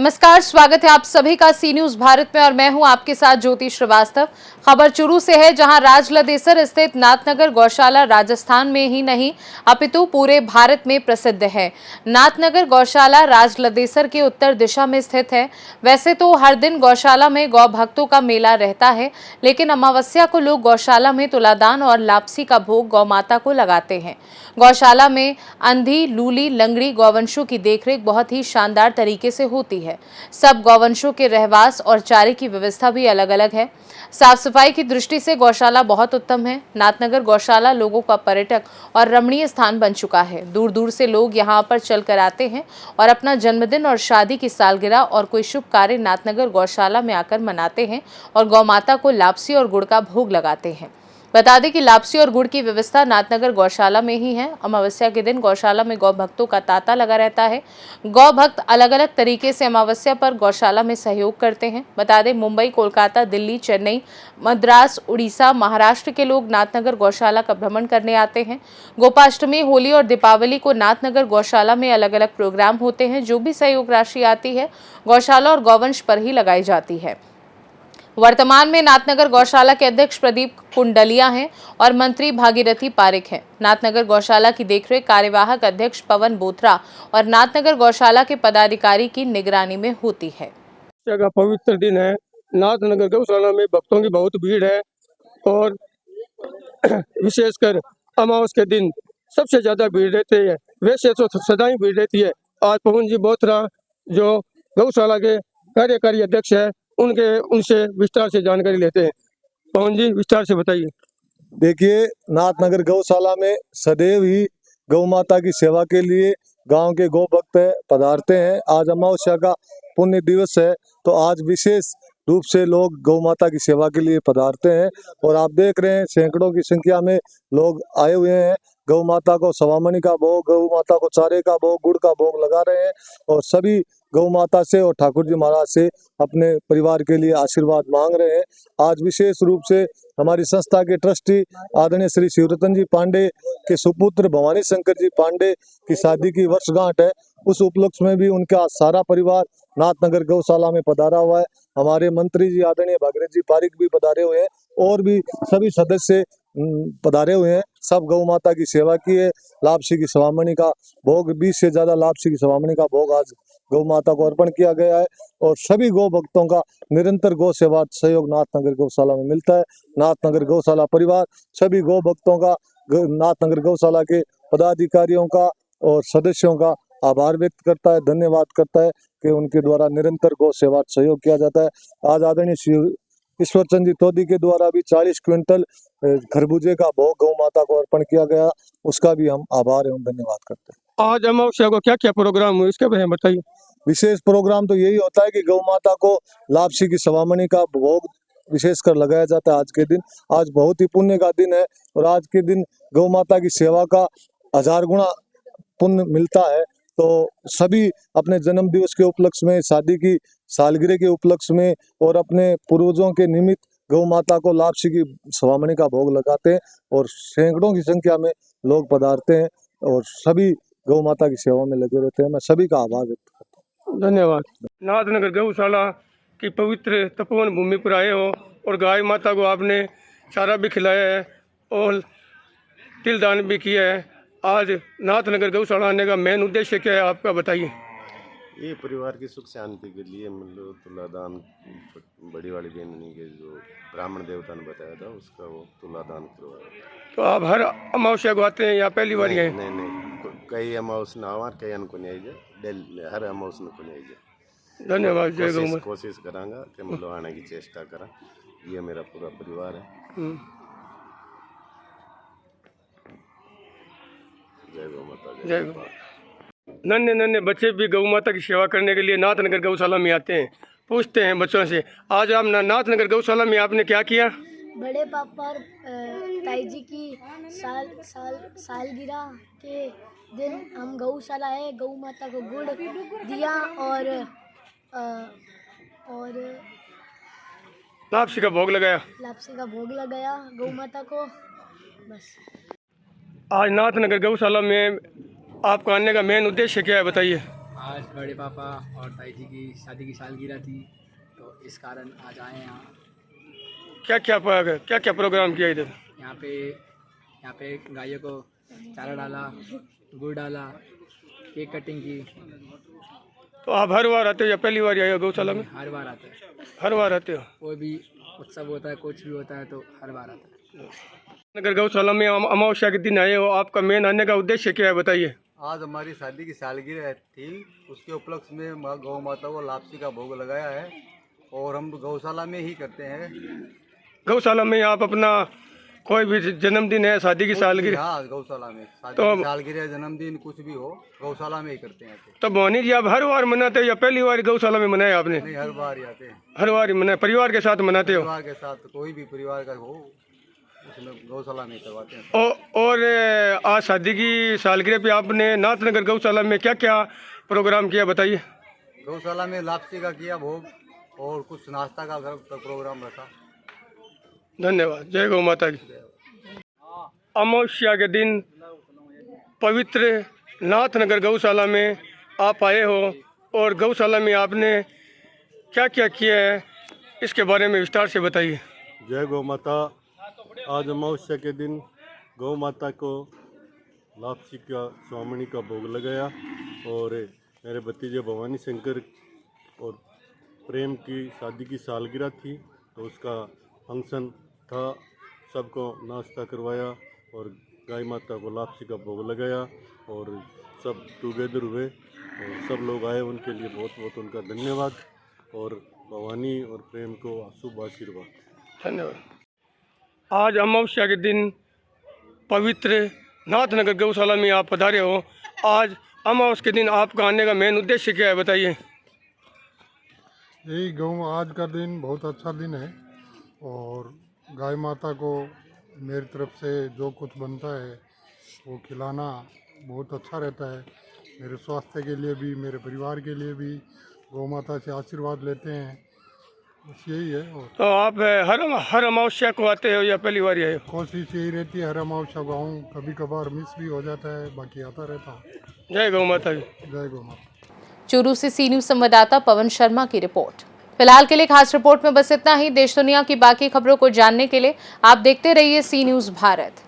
नमस्कार, स्वागत है आप सभी का सी न्यूज भारत में और मैं हूं आपके साथ ज्योति श्रीवास्तव। खबर चुरू से है, जहां राजलदेसर स्थित नाथनगर गौशाला राजस्थान में ही नहीं अपितु पूरे भारत में प्रसिद्ध है। नाथनगर गौशाला राजलदेसर के उत्तर दिशा में स्थित है। वैसे तो हर दिन गौशाला में गौ भक्तों का मेला रहता है, लेकिन अमावस्या को लोग गौशाला में तुलादान और लापसी का भोग गौ माता को लगाते हैं। गौशाला में अंधी, लूली, लंगड़ी गौवंशों की देखरेख बहुत ही शानदार तरीके से होती है। सब गौवंशों के रहवास और चारे की व्यवस्था भी अलग अलग है। साफ सफाई की दृष्टि से गौशाला बहुत उत्तम है। नाथनगर गौशाला लोगों का पर्यटक और रमणीय स्थान बन चुका है। दूर दूर से लोग यहाँ पर चल कर आते हैं और अपना जन्मदिन और शादी की सालगिरह और कोई शुभ कार्य नाथनगर गौशाला में आकर मनाते हैं और गौ माता को लापसी और गुड़ का भोग लगाते हैं। बता दें कि लापसी और गुड़ की व्यवस्था नाथनगर गौशाला में ही है। अमावस्या के दिन गौशाला में गौ भक्तों का तांता लगा रहता है। गौ भक्त अलग अलग तरीके से अमावस्या पर गौशाला में सहयोग करते हैं। बता दें, मुंबई, कोलकाता, दिल्ली, चेन्नई, मद्रास, उड़ीसा, महाराष्ट्र के लोग नाथनगर गौशाला का भ्रमण करने आते हैं। गोपाष्टमी, होली और दीपावली को नाथनगर गौशाला में अलग अलग प्रोग्राम होते हैं। जो भी सहयोग राशि आती है गौशाला और गौवंश पर ही लगाई जाती है। वर्तमान में नाथनगर गौशाला के अध्यक्ष प्रदीप कुंडलिया हैं और मंत्री भागीरथी पारिक हैं। नाथनगर गौशाला की देखरेख कार्यवाहक अध्यक्ष पवन बोथरा और नाथनगर गौशाला के पदाधिकारी की निगरानी में होती है। का पवित्र दिन है। नाथनगर गौशाला में भक्तों की बहुत भीड़ है और विशेषकर अमावस के दिन सबसे ज्यादा भीड़ रहती है। वैसे तो सदा ही भीड़ रहती है। आज पवन जी बोथरा जो गौशाला के कार्यकारी अध्यक्ष है, उनसे विस्तार से जानकारी लेते हैं। पवन जी, विस्तार से बताइए। देखिए, नाथनगर गौशाला में सदैव ही गौ माता की सेवा के लिए गांव के गौ भक्त पधारते हैं। आज अमावस्या का पुण्य दिवस है, तो आज विशेष रूप से लोग गौ माता की सेवा के लिए पधारते हैं और आप देख रहे हैं सैकड़ों की संख्या में लोग आए हुए हैं। गौ माता को सवामणि का भोग, गौ माता को चारे का भोग, गुड़ का भोग लगा रहे हैं और सभी गौ माता से और ठाकुर जी महाराज से अपने परिवार के लिए आशीर्वाद मांग रहे हैं। आज विशेष रूप से हमारी संस्था के ट्रस्टी आदरणीय श्री शिवरतन जी पांडे के सुपुत्र भवानी शंकर जी पांडे की शादी की वर्षगांठ है। उस उपलक्ष्य में भी उनका सारा परिवार नाथनगर गौशाला में पधारा हुआ है। हमारे मंत्री जी आदरणीय भागीरथ जी पारिक भी पधारे हुए हैं और भी सभी सदस्य पधारे हुए हैं। सब गौ माता की सेवा की है। लापसी की सवामणि का भोग, 20 से ज्यादा लापसी की सवामणि का भोग आज गौ माता को अर्पण किया गया है और सभी गौ भक्तों का निरंतर गौ सेवा सहयोग नाथनगर गौशाला में मिलता है। नाथनगर गौशाला परिवार सभी गौ भक्तों का, नाथनगर गौशाला के पदाधिकारियों का और सदस्यों का आभार व्यक्त करता है, धन्यवाद करता है कि उनके द्वारा निरंतर गौ सेवा सहयोग किया जाता है। आज आदरणीय ईश्वरचंद जी तोदी के द्वारा भी 40 क्विंटल खरबूजे का भोग गौ माता को अर्पण किया गया, उसका भी हम आभार एवं धन्यवाद करते हैं। आज अमावस्या को क्या क्या प्रोग्राम हुए, इसके बारे में बताइए। विशेष प्रोग्राम तो यही होता है कि गौ माता को लापसी की सवामणि का भोग विशेषकर लगाया जाता है आज के दिन। आज बहुत ही पुण्य का दिन है और आज के दिन गौ माता की सेवा का 1000 गुना पुण्य मिलता है। तो सभी अपने जन्म दिवस के उपलक्ष्य में, शादी की सालगिरह के उपलक्ष्य में और अपने पूर्वजों के निमित्त गौ माता को लापसी की सवामणि का भोग लगाते हैं और सैकड़ों की संख्या में लोग पधारते हैं और सभी गौ माता की सेवा में लगे रहते हैं। मैं सभी का आभार व्यक्त करता हूँ। धन्यवाद। नाथनगर गौशाला की पवित्र तपोवन भूमि पर आए हो और गाय माता को आपने चारा भी खिलाया है और तिलदान भी किया है। आज नाथनगर गौशाला आने का मेन उद्देश्य क्या है, आपका बताइए। ये परिवार की सुख शांति के लिए मतलब तुलादान, बड़ी वाली बहनी के जो ब्राह्मण देवता ने बताया था उसका वो तुलादान करवाया। तो आप हर अमावस्या को आते हैं या पहली बार हैं? नहीं, कई अमावस न आवा, कई को नहीं जाए, हर अमावस को नहीं जाए। धन्यवाद। जय गौ माता। कोशिश करांगा कि मतलब आने की चेष्टा करा। ये मेरा पूरा परिवार है। जय गौ माता। जय गौ। नन्हे नन्हे बच्चे भी गौ माता की सेवा करने के लिए नाथनगर गौशाला में आते हैं। पूछते हैं बच्चों से, आज आप नाथनगर गौशाला में आपने क्या किया? बड़े पापा और ताई जी की सालगिरह के दिन हम गौशाला है, गौ माता को गुड़ दिया और लापसी का भोग लगाया। गौ माता को। बस आज नाथनगर गौशाला में आपका आने का मेन उद्देश्य क्या है, बताइए। आज बड़े पापा और ताई जी की शादी की सालगिरह थी, तो इस कारण आज आए हैं यहाँ। क्या क्या प्रोग्राम किया इधर? यहाँ पे गायों को चारा डाला, गुड़ डाला, केक कटिंग की। तो आप हर बार आते हो या पहली बार आए हो गौशाला में? हर बार आते हैं, हर बार आते हो? कोई भी उत्सव होता है, कुछ भी होता है तो हर बार आता है। नगर गौशाला में अमावस्या के दिन आए हो, आपका मेन आने का उद्देश्य क्या है बताइए? आज हमारी शादी की सालगिरह थी, उसके उपलक्ष्य में माँ गौ माता को लापसी का भोग लगाया है और हम गौशाला में ही करते हैं। गौशाला में आप अपना कोई भी जन्मदिन है, शादी की सालगिरह? हाँ, गौशाला में शादी तो की सालगिरह, जन्मदिन कुछ भी हो, गौशाला में ही करते हैं। तो मोहनी जी आप हर बार मनाते हो या पहली बार गौशाला में मनाया आपने? नहीं, हर बार ही आते हैं। हर बार ही मनाया? परिवार के साथ मनाते हो? परिवार के साथ, कोई भी परिवार का हो उसमें गौशाला में करवाते हैं। और आज शादी की सालगिरह पे आपने नाथनगर गौशाला में क्या क्या प्रोग्राम किया बताइए? गौशाला में लापसी का किया भोग और कुछ नाश्ता का प्रोग्राम रखा। धन्यवाद। जय गौ माता की। अमावस्या के दिन पवित्र नाथनगर गौशाला में आप आए हो और गौशाला में आपने क्या क्या किया है, इसके बारे में विस्तार से बताइए। जय गौ माता। आज अमावस्या के दिन गौ माता को लापसी का स्वामिनी का भोग लगाया और मेरे भतीजे भवानी शंकर और प्रेम की शादी की सालगिरह थी, तो उसका फंक्शन था। सबको नाश्ता करवाया और गाय माता को लापसी का भोग लगाया और सब टुगेदर हुए और सब लोग आए, उनके लिए बहुत बहुत उनका धन्यवाद और भवानी और प्रेम को शुभ आशीर्वाद। धन्यवाद। आज अमावस्या के दिन पवित्र नाथनगर गौशाला में आप पधारे हो। आज अमावस्या के दिन आपका आने का मेन उद्देश्य क्या है बताइए? यही आज का दिन बहुत अच्छा दिन है और गाय माता को मेरी तरफ से जो कुछ बनता है वो खिलाना बहुत अच्छा रहता है। मेरे स्वास्थ्य के लिए भी, मेरे परिवार के लिए भी गौ माता से आशीर्वाद लेते हैं, बस यही है। और तो आप हर अमावस्या को आते हो या पहली बार आए हो? कोशिश यही रहती है हर अमावस्या को आऊँ, कभी कभार मिस भी हो जाता है, बाकी आता रहता हूँ। जय गौ माता की। जय गौ माता। चूरू से सी न्यूज संवाददाता पवन शर्मा की रिपोर्ट। फिलहाल के लिए खास रिपोर्ट में बस इतना ही। देश दुनिया की बाकी खबरों को जानने के लिए आप देखते रहिए सी न्यूज भारत।